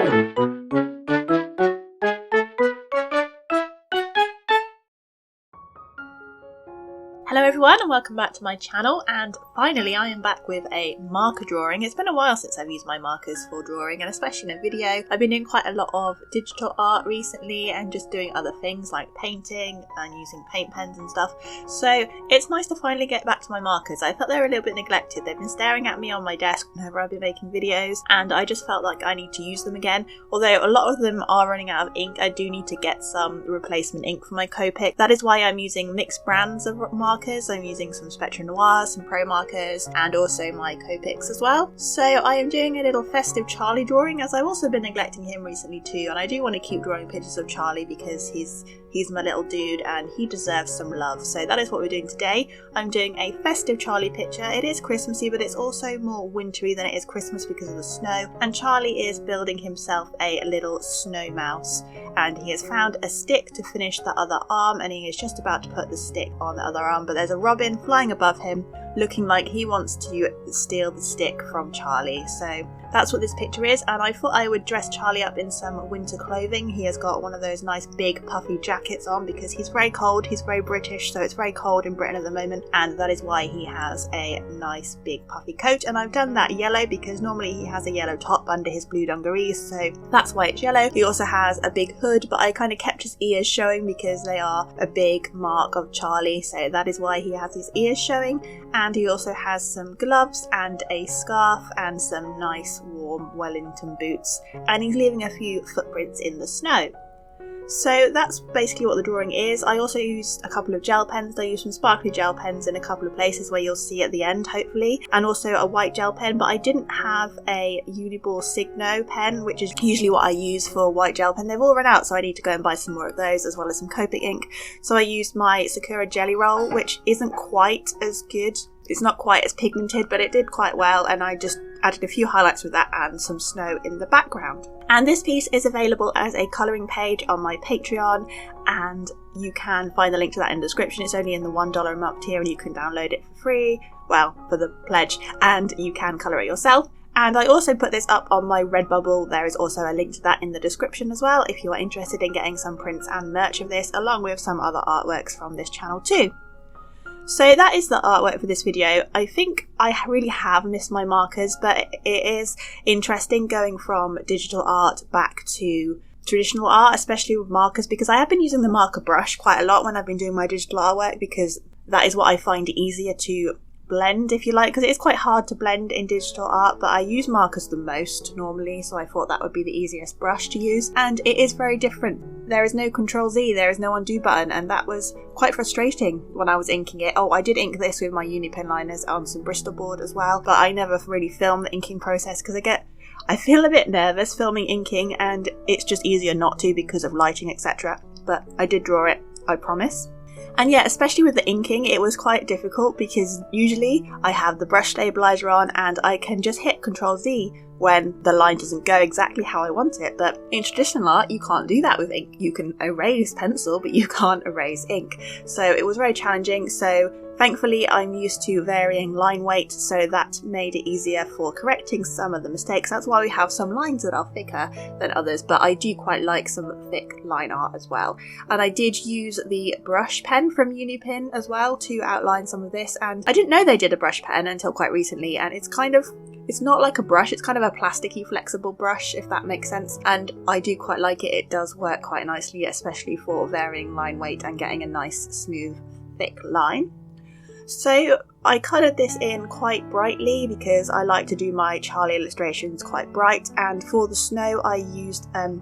Hello everyone and welcome back to my channel, and finally I am back with a marker drawing. It's been a while since I've used my markers for drawing, and especially in a video. I've been doing quite a lot of digital art recently and just doing other things like painting and using paint pens and stuff. So it's nice to finally get back to my markers. I felt they were a little bit neglected. They've been staring at me on my desk whenever I've been making videos, and I just felt like I need to use them again. Although a lot of them are running out of ink, I do need to get some replacement ink for my Copic. That is why I'm using mixed brands of markers. I'm using some Spectra Noir, some Pro markers, and also my Copics as well. So I am doing a little festive Charlie drawing, as I've also been neglecting him recently too, and I do want to keep drawing pictures of Charlie because he's my little dude and he deserves some love. So that is what we're doing today. I'm doing a festive Charlie picture. It is Christmassy, but it's also more wintry than it is Christmas because of the snow, and Charlie is building himself a little snow mouse, and he has found a stick to finish the other arm, and he is just about to put the stick on the other arm, but there's a robin flying above him looking like he wants to steal the stick from Charlie. So that's what this picture is, and I thought I would dress Charlie up in some winter clothing. He has got one of those nice big puffy jackets on because he's very cold. He's very British, so it's very cold in Britain at the moment, and that is why he has a nice big puffy coat. And I've done that yellow because normally he has a yellow top under his blue dungarees, so that's why it's yellow. He also has a big hood, but I kind of kept his ears showing because they are a big mark of Charlie, so that is why he has his ears showing. And he also has some gloves and a scarf and some nice warm Wellington boots, and he's leaving a few footprints in the snow. So that's basically what the drawing is. I also used a couple of gel pens. I used some sparkly gel pens in a couple of places where you'll see at the end, hopefully, and also a white gel pen, but I didn't have a Uniball Signo pen, which is usually what I use for a white gel pen. They've all run out, so I need to go and buy some more of those, as well as some Copic ink. So I used my Sakura Jelly Roll, which isn't quite as good. It's not quite as pigmented, but it did quite well, and I just added a few highlights with that and some snow in the background. And this piece is available as a colouring page on my Patreon, and you can find the link to that in the description. It's only in the $1 a month tier, and you can download it for free, well, for the pledge, and you can colour it yourself. And I also put this up on my Redbubble. There is also a link to that in the description as well, if you are interested in getting some prints and merch of this, along with some other artworks from this channel too. So that is the artwork for this video. I think I really have missed my markers, but it is interesting going from digital art back to traditional art, especially with markers, because I have been using the marker brush quite a lot when I've been doing my digital artwork, because that is what I find easier to blend, if you like, because it is quite hard to blend in digital art, but I use markers the most normally, so I thought that would be the easiest brush to use, and it is very different. There is no Control Z, there is no undo button, and that was quite frustrating when I was inking it. Oh, I did ink this with my uni pen liners on some Bristol board as well, but I never really filmed the inking process because I feel a bit nervous filming inking, and it's just easier not to because of lighting, etc. But I did draw it, I promise. And yeah, especially with the inking, it was quite difficult because usually I have the brush stabilizer on and I can just hit Control Z when the line doesn't go exactly how I want it. But in traditional art, you can't do that with ink. You can erase pencil, but you can't erase ink. So it was very challenging. So thankfully, I'm used to varying line weight, so that made it easier for correcting some of the mistakes. That's why we have some lines that are thicker than others, but I do quite like some thick line art as well. And I did use the brush pen from Unipin as well to outline some of this, and I didn't know they did a brush pen until quite recently, and it's not like a brush, it's kind of a plasticky flexible brush, if that makes sense, and I do quite like it. It does work quite nicely, especially for varying line weight and getting a nice smooth thick line. So I coloured this in quite brightly because I like to do my Charlie illustrations quite bright, and for the snow I used a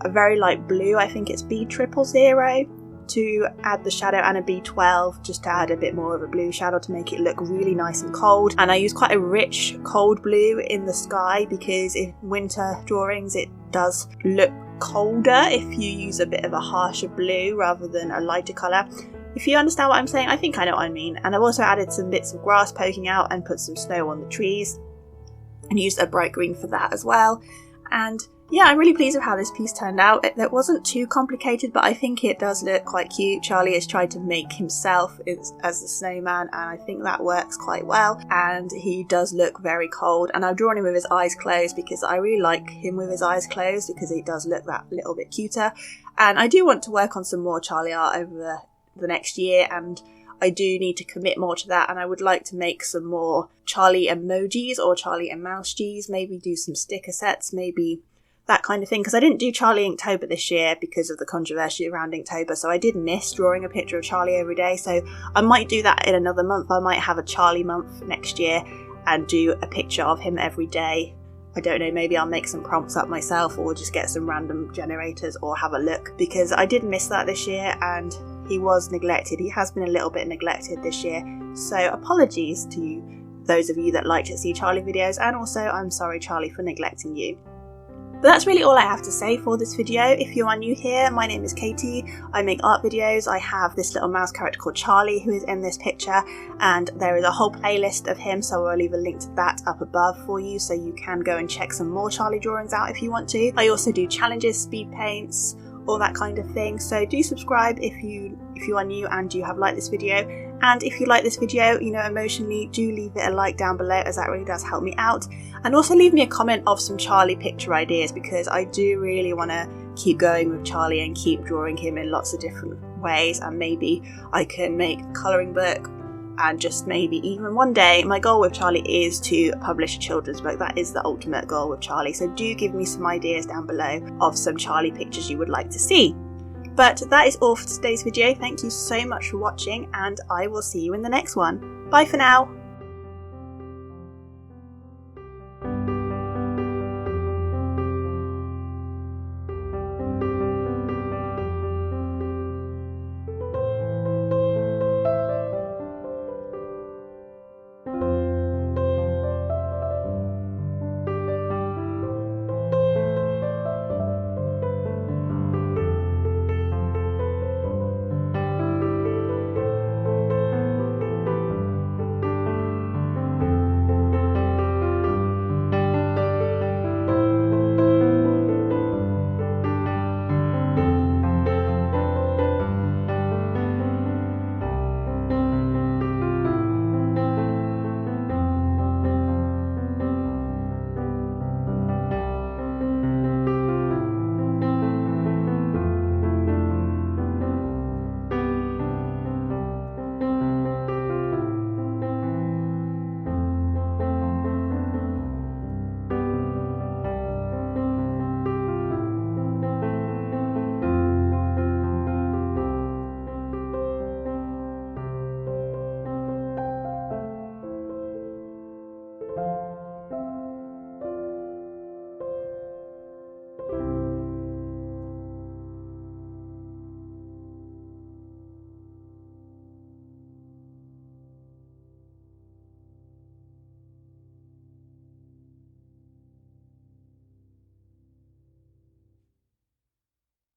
very light blue, I think it's B000, to add the shadow, and a B12 just to add a bit more of a blue shadow to make it look really nice and cold. And I used quite a rich cold blue in the sky because in winter drawings it does look colder if you use a bit of a harsher blue rather than a lighter colour. If you understand what I'm saying, I think I know what I mean. And I've also added some bits of grass poking out and put some snow on the trees and used a bright green for that as well. And yeah, I'm really pleased with how this piece turned out. It wasn't too complicated, but I think it does look quite cute. Charlie has tried to make himself as the snowman, and I think that works quite well. And he does look very cold, and I've drawn him with his eyes closed because I really like him with his eyes closed because he does look that little bit cuter. And I do want to work on some more Charlie art over the next year, and I do need to commit more to that, and I would like to make some more Charlie emojis or Charlie emojis, maybe do some sticker sets, maybe that kind of thing, because I didn't do Charlie Inktober this year because of the controversy around Inktober, so I did miss drawing a picture of Charlie every day, so I might do that in another month. I might have a Charlie month next year and do a picture of him every day. I don't know, maybe I'll make some prompts up myself or just get some random generators or have a look, because I did miss that this year and he was neglected. He has been a little bit neglected this year, so apologies to those of you that like to see Charlie videos, and also I'm sorry Charlie for neglecting you. But that's really all I have to say for this video. If you are new here, my name is Katie. I make art videos. I have this little mouse character called Charlie who is in this picture, and there is a whole playlist of him, so I'll leave a link to that up above for you so you can go and check some more Charlie drawings out if you want to. I also do challenges, speed paints, all that kind of thing, so do subscribe if you are new and you have liked this video. And if you like this video, you know, emotionally, do leave it a like down below, as that really does help me out. And also leave me a comment of some Charlie picture ideas, because I do really want to keep going with Charlie and keep drawing him in lots of different ways. And maybe I can make a colouring book, and just maybe even one day, my goal with Charlie is to publish a children's book. That is the ultimate goal with Charlie. So do give me some ideas down below of some Charlie pictures you would like to see. But that is all for today's video. Thank you so much for watching, and I will see you in the next one. Bye for now.